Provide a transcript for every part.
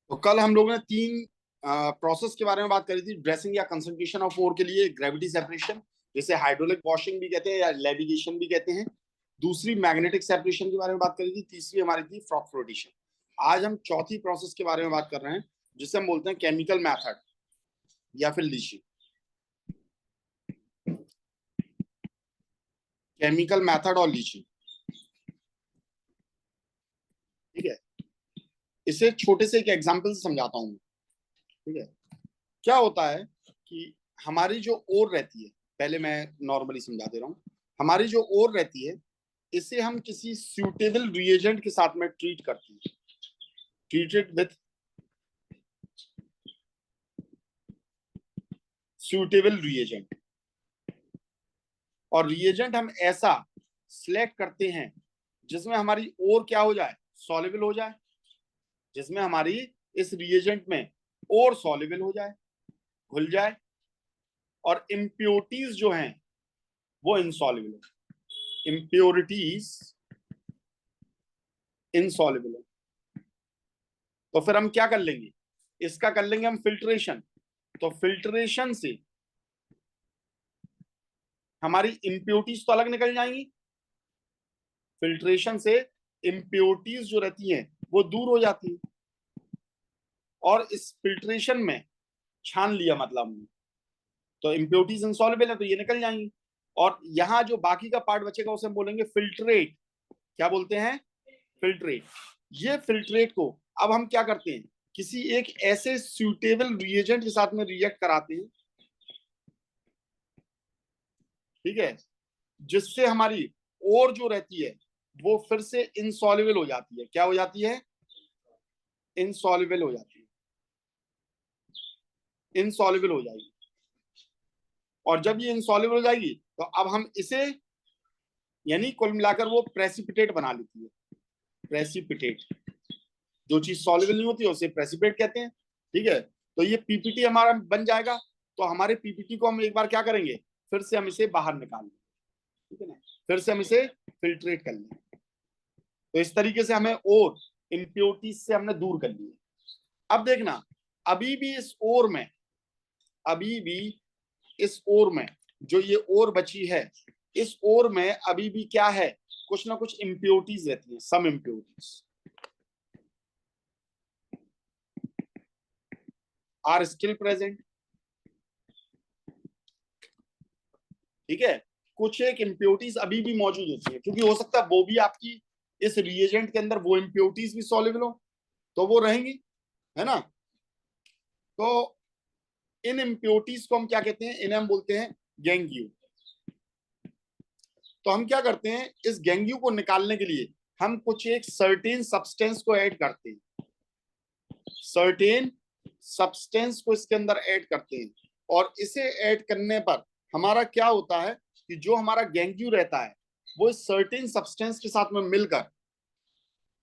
तो कल हम लोगों ने तीन प्रोसेस के बारे में बात करी थी ड्रेसिंग या कंसंट्रेशन ऑफ ओर के लिए। ग्रेविटी सेपरेशन, जिसे हाइड्रोलिक वॉशिंग भी कहते हैं या लेविगेशन भी कहते हैं। दूसरी मैग्नेटिक सेपरेशन के बारे में बात करी थी। तीसरी हमारी थी फ्रॉक फ्लोटेशन। आज हम चौथी प्रोसेस के बारे में बात कर रहे हैं, जिसे हम बोलते हैं केमिकल मैथड या फिर लीचिंग। केमिकल मैथड और लीचिंग, ठीक है। इसे छोटे से एक एग्जाम्पल से समझाता हूँ, ठीक है। क्या होता है कि हमारी जो ओर रहती है, पहले मैं नॉर्मली समझा दे रहा हूँ। हमारी जो ओर रहती है, इसे हम किसी सूटेबल रिएजेंट के साथ में ट्रीट करते हैं। Treated with suitable reagent. और रिएजेंट हम ऐसा सिलेक्ट करते हैं जिसमें हमारी ओर क्या हो जाए, सॉल्युबल हो जाए। जिसमें हमारी इस रिएजेंट में ओर सॉल्युबल हो जाए, घुल जाए, और इम्प्योरिटीज जो हैं वो इनसॉल्युबल हो। इम्प्योरिटीज इनसॉल्युबल हो। तो फिर हम क्या कर लेंगे, इसका कर लेंगे हम फिल्ट्रेशन। तो फिल्ट्रेशन से हमारी इम्प्योरिटीज तो अलग निकल जाएंगी। फिल्ट्रेशन से इम्प्योरिटीज जो रहती हैं वो दूर हो जाती है। और इस फिल्ट्रेशन में छान लिया मतलब हमने, तो इम्प्योरिटीज इनसॉल्युबल है तो ये निकल जाएंगी। और यहाँ जो बाकी का पार्ट बचेगा उसे हम बोलेंगे फिल्ट्रेट। क्या बोलते हैं, फिल्ट्रेट। ये फिल्ट्रेट को अब हम क्या करते हैं, किसी एक ऐसे सूटेबल रिएजेंट के साथ में रिएक्ट कराते हैं, ठीक है, जिससे हमारी ओर जो रहती है वो फिर से इनसॉल्युबल हो जाती है। क्या हो जाती है, इनसॉल्युबल हो जाती है, इनसॉल्युबल हो जाएगी। और जब ये इनसॉल्युबल हो जाएगी तो अब हम इसे, यानी कुल मिलाकर वो प्रेसिपिटेट बना लेती है। प्रेसिपिटेट, जो चीज सॉल्युबल नहीं होती है उसे प्रेसिपिटेट कहते हैं, ठीक है। तो ये पीपीटी हमारा बन जाएगा। तो हमारे पीपीटी को हम एक बार क्या करेंगे, फिर से हम इसे बाहर निकाल लेंगे, ठीक है ना। फिर से हम इसे फिल्ट्रेट कर लेंगे। तो इस तरीके से हमें और इम्प्योरिटीज से हमने दूर कर लिए। अब देखना, अभी भी इस ओर में, अभी भी इस ओर में जो ये ओर बची है, इस ओर में अभी भी क्या है, कुछ ना कुछ इम्प्योरिटीज रहती है, सम इम्प्योरिटीज आर स्टिल प्रेजेंट, ठीक है। कुछ एक इम्प्योरिटीज अभी भी मौजूद होती है, क्योंकि हो सकता है वो भी आपकी इस रिएजेंट के अंदर वो इम्प्योरिटीज भी सॉल्युबल हो, तो वो रहेंगी, है ना। तो इन इम्प्योरिटीज को हम क्या कहते हैं, इन्हें हम बोलते हैं गैंग्यू। तो हम क्या करते हैं, इस गैंग्यू को निकालने के लिए हम कुछ एक सर्टेन सब्सटेंस को ऐड करते हैं। सर्टेन सब्सटेंस को इसके अंदर ऐड करते हैं। और इसे ऐड करने पर हमारा क्या होता है कि जो हमारा गैंग्यू रहता है वो इस सर्टेन सब्सटेंस के साथ में मिलकर,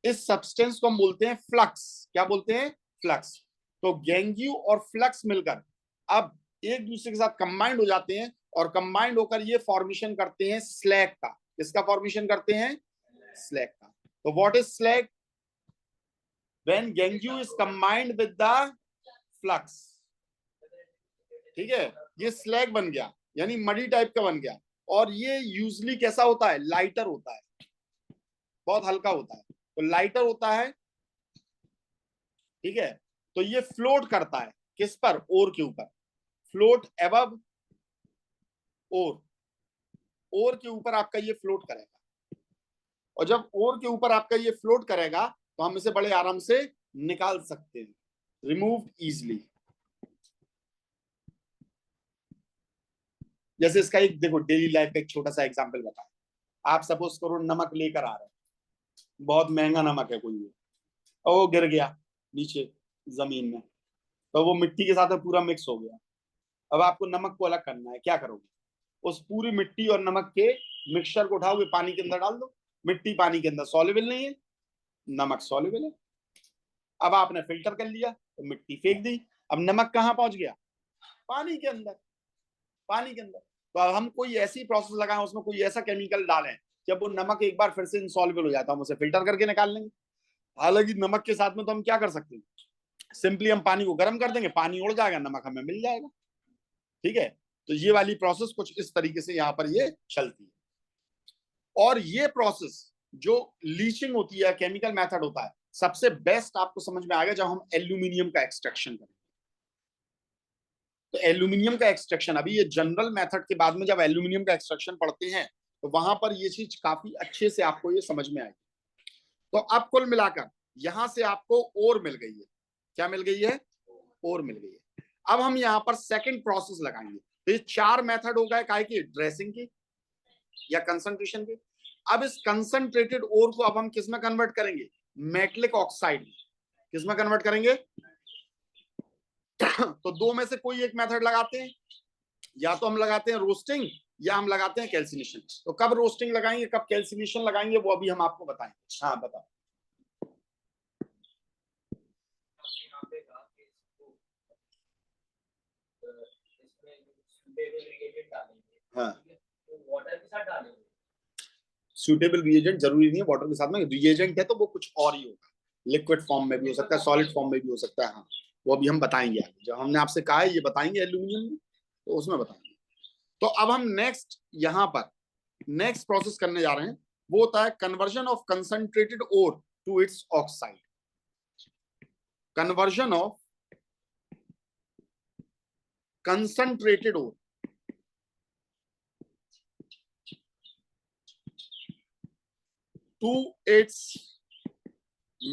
इस सब्सटेंस को हम बोलते हैं फ्लक्स। क्या बोलते हैं, फ्लक्स। तो गैंग्यू और फ्लक्स मिलकर अब एक दूसरे के साथ कंबाइंड हो जाते हैं, और कंबाइंड होकर ये फॉर्मेशन करते हैं स्लैग का। किसका फॉर्मेशन करते हैं, स्लैग का। तो what is slag, when गैंग्यू is combined with the flux, ठीक है। ये स्लैग बन गया, यानी मडी टाइप का बन गया। और ये यूजली कैसा होता है, लाइटर होता है, बहुत हल्का होता है। तो लाइटर होता है, ठीक है। तो ये फ्लोट करता है किस पर, ओर के ऊपर। फ्लोट एबव ओर, ओर के ऊपर आपका ये फ्लोट करेगा। और जब ओर के ऊपर आपका ये फ्लोट करेगा तो हम इसे बड़े आराम से निकाल सकते हैं, रिमूव इजिली। जैसे इसका एक देखो, डेली लाइफ का एक छोटा सा एग्जांपल बताएं। आप सपोज करो नमक लेकर आ रहे हैं, बहुत महंगा नमक है कोई, और वो गिर गया नीचे जमीन में, तो वो मिट्टी के साथ में पूरा मिक्स हो गया। अब आपको नमक को अलग करना है, क्या करोगे, उस पूरी मिट्टी और नमक के मिक्सचर को उठाओगे, पानी के अंदर डाल दो। मिट्टी पानी के अंदर सॉल्युबल नहीं है, नमक सॉल्युबल है। अब आपने फिल्टर कर लिया तो मिट्टी फेंक दी, अब नमक कहाँ पहुंच गया, पानी के अंदर, पानी के अंदर। तो अब हम कोई ऐसी प्रोसेस लगाएं, उसमें कोई ऐसा केमिकल डालें, जब वो नमक एक बार फिर से इनसॉल्युबल हो जाता है, हम उसे फिल्टर करके निकाल लेंगे। हालांकि नमक के साथ में तो हम क्या कर सकते हैं, सिंपली हम पानी को गर्म कर देंगे, पानी उड़ जाएगा, नमक हमें मिल जाएगा। ठीक है, तो ये वाली प्रोसेस कुछ इस तरीके से यहाँ पर ये चलती है। और ये प्रोसेस जो लीचिंग होती है, केमिकल मेथड होता है, सबसे बेस्ट आपको समझ में आएगा जब हम एल्यूमिनियम का एक्सट्रैक्शन करें। तो एल्यूमिनियम का एक्सट्रैक्शन, अभी ये जनरल मेथड के बाद में जब एल्यूमिनियम का एक्सट्रैक्शन पढ़ते हैं तो वहां पर ये चीज काफी अच्छे से आपको ये समझ में आएगी। तो अब कुल मिलाकर यहां से आपको ओर मिल गई है। क्या मिल गई है? ओर मिल गई है। अब हम यहाँ पर सेकंड प्रोसेस लगाएंगे। तो ये 4 मेथड हो गए, काय की? ड्रेसिंग की या कंसंट्रेशन के। अब इस कंसंट्रेटेड ओर को अब हम किस में कन्वर्ट करेंगे? मेटलिक ऑक्साइड में। किस में कन्वर्ट करेंगे? तो दो में से कोई एक मेथड लगाते हैं, या तो हम लगाते हैं रोस्टिंग या हम लगाते हैं कैल्सिनेशन। तो कब रोस्टिंग लगाएंगे, कब कैल्सिनेशन लगाएंगे, वो अभी हम आपको बताएंगे। हाँ बताओ। हाँ, वाटर के साथ डालेंगे। सूटेबल रिएजेंट जरूरी नहीं है वाटर के साथ में, रिएजेंट है तो वो कुछ और ही होगा, लिक्विड फॉर्म में भी हो सकता है, सॉलिड फॉर्म में भी हो सकता है। हाँ, वो अभी हम बताएंगे आगे, जब हमने आपसे कहा है ये बताएंगे एल्यूमिनियम में, तो उसमें बताएंगे। तो अब हम नेक्स्ट यहाँ पर नेक्स्ट प्रोसेस करने जा रहे हैं, वो होता है conversion of concentrated ore to its oxide. Conversion of concentrated ore to its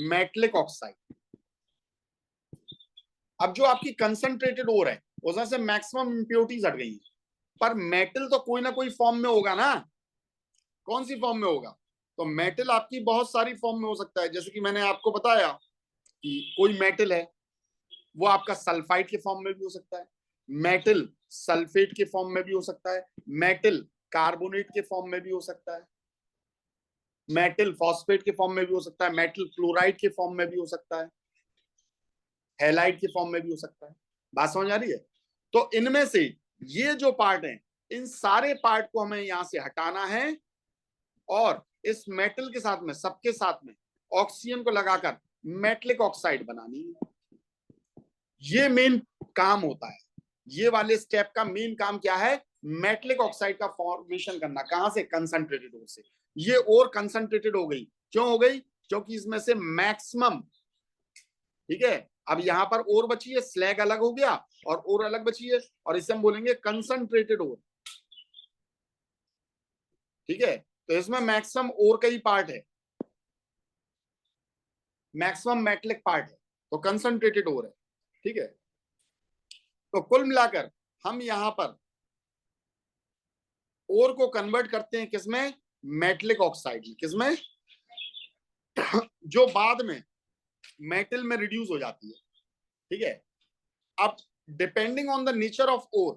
metallic oxide. अब जो आपकी कंसंट्रेटेड ओर है उसमें से मैक्सिमम इंप्योरिटीज हट गई, पर मेटल तो कोई ना कोई फॉर्म में होगा ना। कौन सी फॉर्म में होगा? तो मेटल आपकी बहुत सारी फॉर्म में हो सकता है, जैसे कि मैंने आपको बताया कि कोई मेटल है वो आपका सल्फाइड के फॉर्म में भी हो सकता है, मेटल सल्फेट के फॉर्म में भी हो सकता है, मेटल कार्बोनेट के फॉर्म में भी हो सकता है, मेटल फॉस्फेट के फॉर्म में भी हो सकता है, मेटल क्लोराइड के फॉर्म में भी हो सकता है, हैलाइड के फॉर्म में भी हो सकता है। बात समझ आ रही है? तो इनमें से ये जो पार्ट है, इन सारे पार्ट को हमें यहां से हटाना है और इस मेटल के साथ में, सबके साथ में ऑक्सीजन को लगाकर मेटलिक ऑक्साइड बनानी है। ये मेन काम होता है। ये वाले स्टेप का मेन काम क्या है? मेटलिक ऑक्साइड का फॉर्मेशन करना। कहां से? कंसंट्रेटेड ओर से। ये और कंसंट्रेटेड हो गई। क्यों हो गई? क्योंकि इसमें से मैक्सिमम, ठीक है, अब यहां पर और बची है, स्लैग अलग हो गया और अलग बची है, और इसे हम बोलेंगे कंसंट्रेटेड ओर। ठीक है, तो इसमें मैक्सिमम और का ही पार्ट है, मैक्सिमम मेटलिक पार्ट है, तो कंसंट्रेटेड ओर है। ठीक है, तो कुल मिलाकर हम यहां पर ओर को कन्वर्ट करते हैं किसमें? मेटलिक ऑक्साइड में। किसमें? जो बाद में मेटल में रिड्यूस हो जाती है। ठीक है, अब depending on the nature of ore,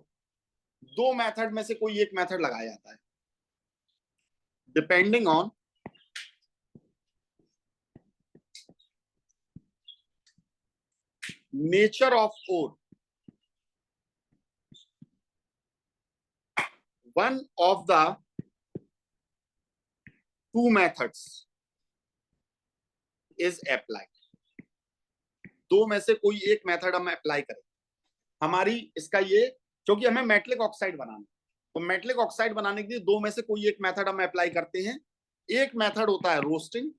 दो मेथड में से कोई एक मेथड लगाया जाता है। Depending on nature of ore, one of the two methods is applied। दो में से कोई एक मेथड हम अप्लाई करें। हमारी इसका ये, क्योंकि हमें मेटलिक ऑक्साइड बनाना है, तो मेटलिक ऑक्साइड बनाने के लिए दो में से कोई एक मेथड हम अप्लाई करते हैं। एक मेथड होता है रोस्टिंग।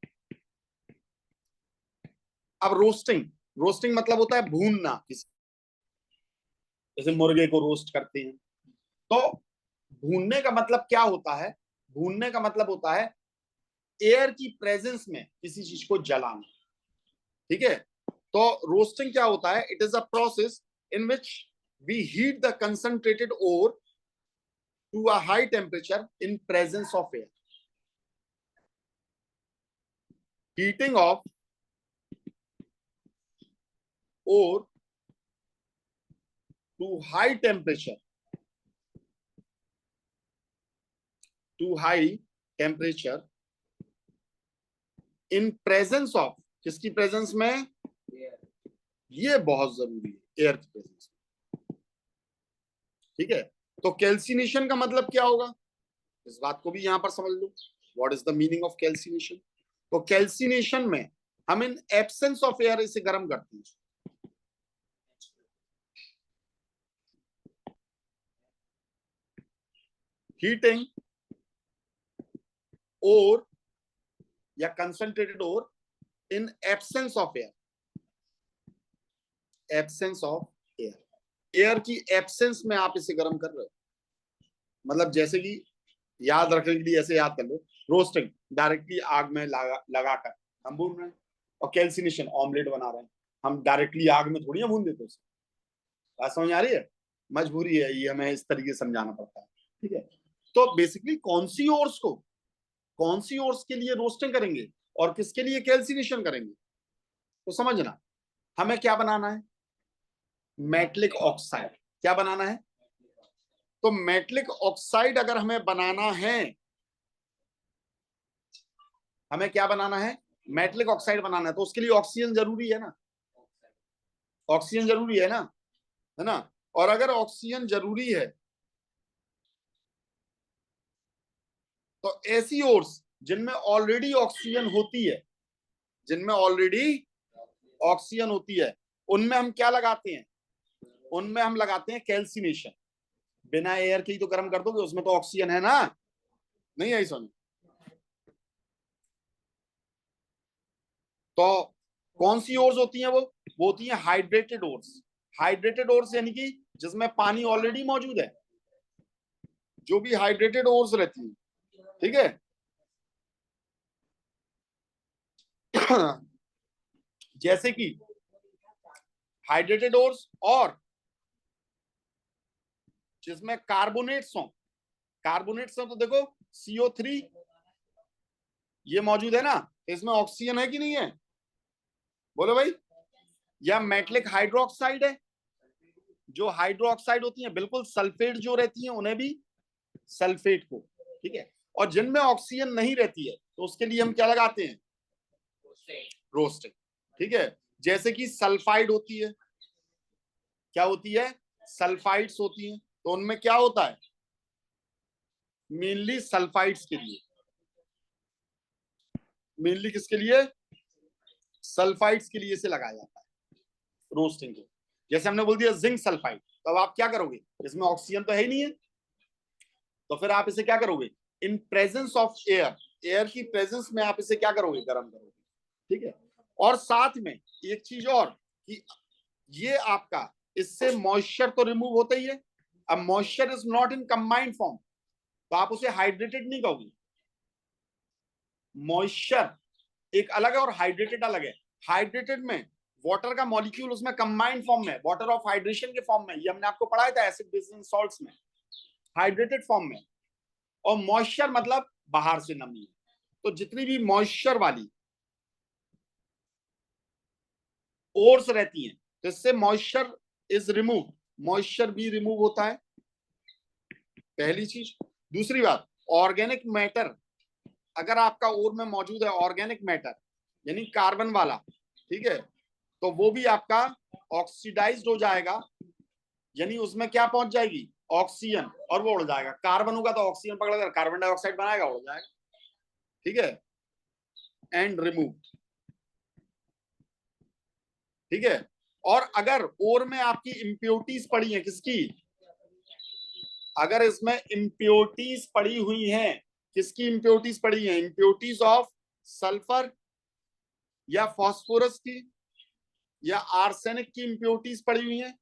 अब रोस्टिंग, रोस्टिंग मतलब होता है भूनना किसी, जैसे मुर्गे को रोस्ट करते हैं। तो भूनने का मतलब क्या होता है? भूनने का मतलब होता है एयर की प्रेजेंस में किसी चीज को जलाना। ठीक है, तो रोस्टिंग क्या होता है? It is a process in which we heat the concentrated ore to a high temperature in presence of air. Heating of ore to high temperature, to high temperature in presence of, किसकी प्रेजेंस में? ये बहुत जरूरी है, air की presence में। ठीक है, तो कैल्सिनेशन का मतलब क्या होगा, इस बात को भी यहां पर समझ लो। What is the meaning of calcination? तो कैल्सिनेशन में हम इन एब्सेंस ऑफ एयर इसे गर्म करते हैं। हीटिंग और या कंसंट्रेटेड और in absence of air, absence of air, air की एब्सेंस में आप इसे गर्म कर रहे हो। मतलब जैसे कि याद रखने के लिए ऐसे याद कर लो, रोस्टिंग डायरेक्टली आग में लगाकर हम भून रहे हैं, और कैल्सिनेशन ऑमलेट बना रहे हैं, हम डायरेक्टली आग में थोड़ी भून देते उसे। बात समझ आ रही है? मजबूरी है ये, हमें इस तरीके से समझाना पड़ता है। ठीक है, तो बेसिकली कौन सी ओर्स के लिए रोस्टिंग करेंगे और किसके लिए कैल्सिनेशन करेंगे, तो समझना। हमें क्या बनाना है? Metallic oxide. क्या बनाना है? तो मेटलिक ऑक्साइड अगर हमें बनाना है, हमें क्या बनाना है? मेटलिक ऑक्साइड बनाना है, तो उसके लिए ऑक्सीजन जरूरी है ना, ऑक्सीजन जरूरी है ना। और अगर ऑक्सीजन जरूरी है तो ऐसी ओर्स जिनमें ऑलरेडी ऑक्सीजन होती है, जिनमें ऑलरेडी ऑक्सीजन होती है, उनमें हम क्या लगाते हैं? उनमें हम लगाते हैं कैल्सिनेशन। बिना एयर के ही तो गर्म कर दोगे, उसमें तो ऑक्सीजन है ना, नहीं है समझ? तो कौन सी ओर्स होती हैं? वो होती हैं हाइड्रेटेड ओर्स। हाइड्रेटेड ओर्स यानी कि जिसमें पानी ऑलरेडी मौजूद है, जो भी हाइड्रेटेड ओर्स रहती है, ठीक है। जैसे कि हाइड्रेटेड ओर्स और जिसमें कार्बोनेट्स हो, कार्बोनेट्स हो तो देखो CO3 ये मौजूद है ना, इसमें ऑक्सीजन है कि नहीं है, बोलो भाई। या मेटलिक हाइड्रोक्साइड है, जो हाइड्रोक्साइड होती है बिल्कुल सल्फेट जो रहती है उन्हें भी सल्फेट को, ठीक है। और जिनमें ऑक्सीजन नहीं रहती है तो उसके लिए हम क्या लगाते हैं? रोस्टिंग, ठीक है। जैसे कि सल्फाइड होती है, क्या होती है? सल्फाइड्स होती हैं, तो उनमें क्या होता है? मेनली सल्फाइड्स के लिए, मेनली किसके लिए? सल्फाइड्स के लिए इसे लगाया जाता है रोस्टिंग को। जैसे हमने बोल दिया जिंक सल्फाइड, तो अब आप क्या करोगे? इसमें ऑक्सीजन तो है ही नहीं है, तो फिर आप इसे क्या करोगे? इन प्रेजेंस ऑफ एयर, एयर की प्रेजेंस में आप इसे क्या करोगे? गर्म करोगे, ठीक है। और साथ में एक चीज और कि ये आपका, इससे मॉइस्चर तो रिमूव होता ही है। अब moisture is not in combined form, तो आप उसे हाइड्रेटेड नहीं कहोगे। मॉइस्चर एक अलग है और हाइड्रेटेड अलग है। हाइड्रेटेड में वाटर का मॉलिक्यूल उसमें कंबाइंड फॉर्म में, वाटर ऑफ हाइड्रेशन के फॉर्म में, ये हमने आपको पढ़ाया था एसिड बेस एंड सॉल्ट्स में, हाइड्रेटेड फॉर्म में। और मॉइस्चर मतलब बाहर से नमी। तो जितनी भी मॉइस्चर वाली ओर्स रहती हैं, तो इससे मॉइस्चर इज रिमूव, मॉइस्चर भी रिमूव होता है, पहली चीज। दूसरी बात, ऑर्गेनिक मैटर अगर आपका ओर में मौजूद है, ऑर्गेनिक मैटर यानी कार्बन वाला, ठीक है, तो वो भी आपका ऑक्सीडाइज्ड हो जाएगा, यानी उसमें क्या पहुंच जाएगी? ऑक्सीजन, और वो उड़ जाएगा। कार्बन होगा तो ऑक्सीजन पकड़कर कार्बन डाइऑक्साइड बनाएगा, उड़ जाएगा, ठीक है। एंड रिमूव, ठीक है। और अगर ओर में आपकी इम्प्योरिटीज पड़ी है, किसकी? अगर इसमें इम्प्योरिटीज पड़ी हुई हैं, किसकी इम्प्योरिटीज पड़ी हैं? इम्प्योरिटीज ऑफ सल्फर या फास्फोरस की या आर्सेनिक की इम्प्योरिटीज पड़ी हुई हैं,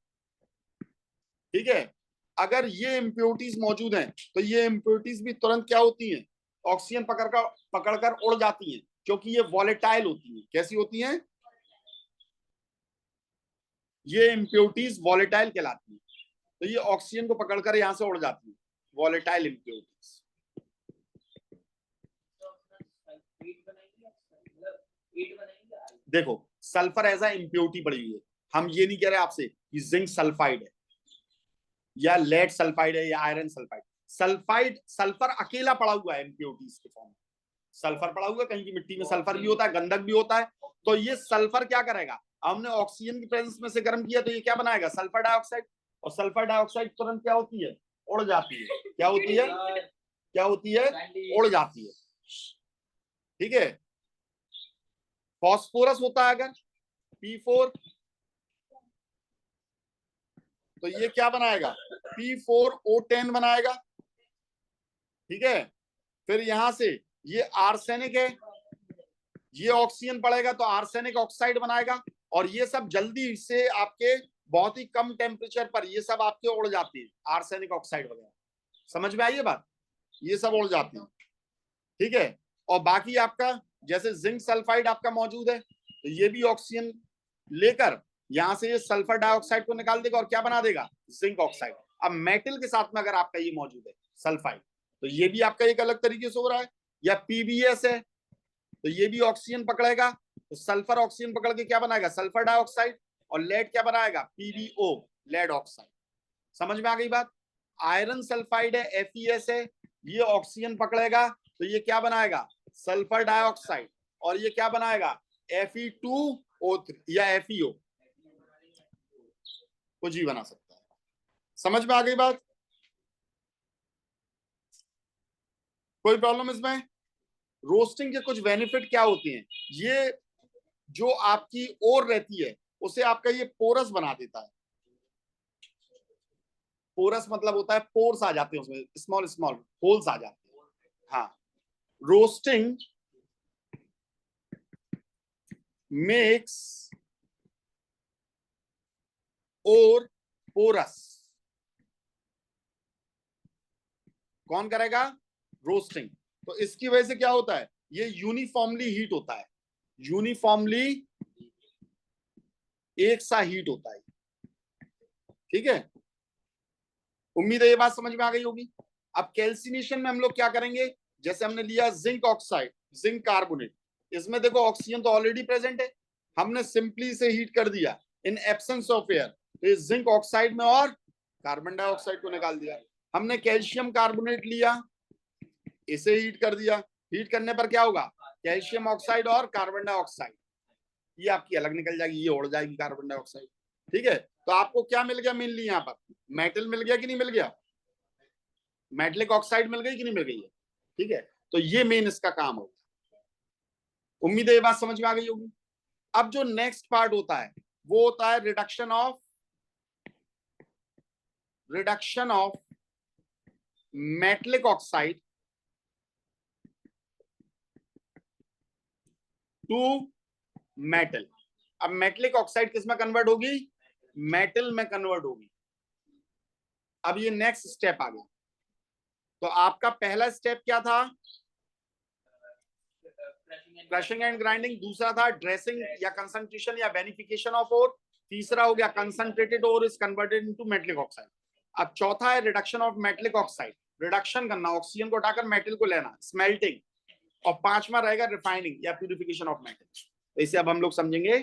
ठीक है। अगर ये इम्प्योरिटीज मौजूद हैं तो ये इम्प्योरिटीज भी तुरंत क्या होती हैं? ऑक्सीजन पकड़कर उड़ जाती हैं, क्योंकि ये वॉलेटाइल होती हैं। कैसी होती हैं? ये इम्प्योरिटीज वॉलेटाइल कहलाती हैं, तो ये ऑक्सीजन को पकड़कर यहां से उड़ जाती है, वॉलेटाइल इम्प्योरिटीज। देखो सल्फर एज ए इम्प्योरिटी पड़ी हुई है, हम ये नहीं कह रहे आपसे कि जिंक सल्फाइड है या लेड सल्फाइड है या आयरन सल्फाइड। सल्फाइड, सल्फर अकेला पड़ा हुआ है इम्प्योरिटीज के फॉर्म में, सल्फर पड़ा हुआ है, कहीं की मिट्टी में सल्फर भी होता है, गंधक भी होता है। तो ये सल्फर क्या करेगा? हमने ऑक्सीजन की प्रेजेंस में से गर्म किया तो ये क्या बनाएगा? Sulphur dioxide. और सल्फर डाइऑक्साइड तुरंत क्या होती है? उड़ जाती है। क्या होती है? क्या होती है? उड़ जाती है, ठीक है। फॉस्फोरस होता है अगर P4, तो ये क्या बनाएगा? P4O10 बनाएगा, ठीक है। फिर यहां से ये आर्सेनिक है, ये ऑक्सीजन पड़ेगा तो आर्सेनिक ऑक्साइड बनाएगा, और ये सब जल्दी से आपके बहुत ही कम टेम्परेचर पर ये सब आपके उड़ जाती है, आर्सेनिक ऑक्साइड वगैरह। समझ में आई ये बात? ये सब उड़ जाती है, ठीक है। और बाकी आपका जैसे जिंक सल्फाइड आपका मौजूद है, तो ये भी ऑक्सीजन लेकर यहां से ये सल्फर डाइऑक्साइड को निकाल देगा और क्या बना देगा, जिंक ऑक्साइड। अब मेटल के साथ में अगर आपका ये मौजूद है सल्फाइड, तो ये भी आपका एक अलग तरीके से हो रहा है। या पीबीएस है, तो ये भी ऑक्सीजन पकड़ेगा, तो सल्फर ऑक्सीजन पकड़ के क्या बनाएगा, सल्फर डाइऑक्साइड, और लेड क्या बनाएगा, पीबीओ, लेड ऑक्साइड। समझ में आ गई बात? आयरन सल्फाइड है, एफईएस है, ये ऑक्सीजन पकड़ेगा तो ये क्या बनाएगा, सल्फर डाइऑक्साइड, और ये क्या बनाएगा, Fe2O3 या FeO, कुछ ही बना सकता है। समझ में आ गई बात? कोई प्रॉब्लम इसमें? रोस्टिंग के कुछ बेनिफिट क्या होते हैं, ये जो आपकी ओर रहती है उसे आपका ये पोरस बना देता है। पोरस मतलब होता है पोर्स आ जाते हैं उसमें, स्मॉल स्मॉल होल्स आ जाते हैं। हाँ, रोस्टिंग मेक्स और पोरस। कौन करेगा, रोस्टिंग। तो इसकी वजह से क्या होता है, ये यूनिफॉर्मली हीट होता है, यूनिफॉर्मली एक सा हीट होता है, ठीक है। उम्मीद है ये बात समझ में आ गई होगी। अब कैल्सिनेशन में हम लोग क्या करेंगे, जैसे हमने लिया जिंक ऑक्साइड, जिंक कार्बोनेट, इसमें देखो ऑक्सीजन तो ऑलरेडी प्रेजेंट है, हमने सिंपली से हीट कर दिया इन एब्सेंस ऑफ एयर, तो इस जिंक ऑक्साइड में और कार्बन डाइऑक्साइड को निकाल दिया। हमने कैल्शियम कार्बोनेट लिया, इसे हीट कर दिया, हीट करने पर क्या होगा, कैल्शियम ऑक्साइड और कार्बन डाइऑक्साइड, ये आपकी अलग निकल जाएगी, ये उड़ जाएगी कार्बन डाइऑक्साइड, ठीक है। तो आपको क्या मिल गया मेनली, यहाँ पर मेटल मिल गया कि नहीं मिल गया, मेटलिक ऑक्साइड मिल गई कि नहीं मिल गई है, ठीक है। तो ये मेन इसका काम होगा। उम्मीद है ये बात समझ में आ गई होगी। अब जो नेक्स्ट पार्ट होता है वो होता है reduction of metallic oxide to metal. अब मेटलिक ऑक्साइड किस में कन्वर्ट होगी, मेटल में कन्वर्ट होगी। अब ये नेक्स्ट स्टेप आ गया। तो आपका पहला स्टेप क्या था, क्रशिंग एंड ग्राइंडिंग, दूसरा था ड्रेसिंग या कंसंट्रेशन या बेनिफिकेशन ऑफ ओर, तीसरा हो गया concentrated ore is converted into metallic oxide. अब चौथा है reduction of metallic oxide, reduction करना, ऑक्सीजन को उठाकर मेटल को लेना, स्मेल्टिंग, और पांचवा रहेगा रिफाइनिंग या प्यूरिफिकेशन ऑफ मेटल। इसे अब हम लोग समझेंगे।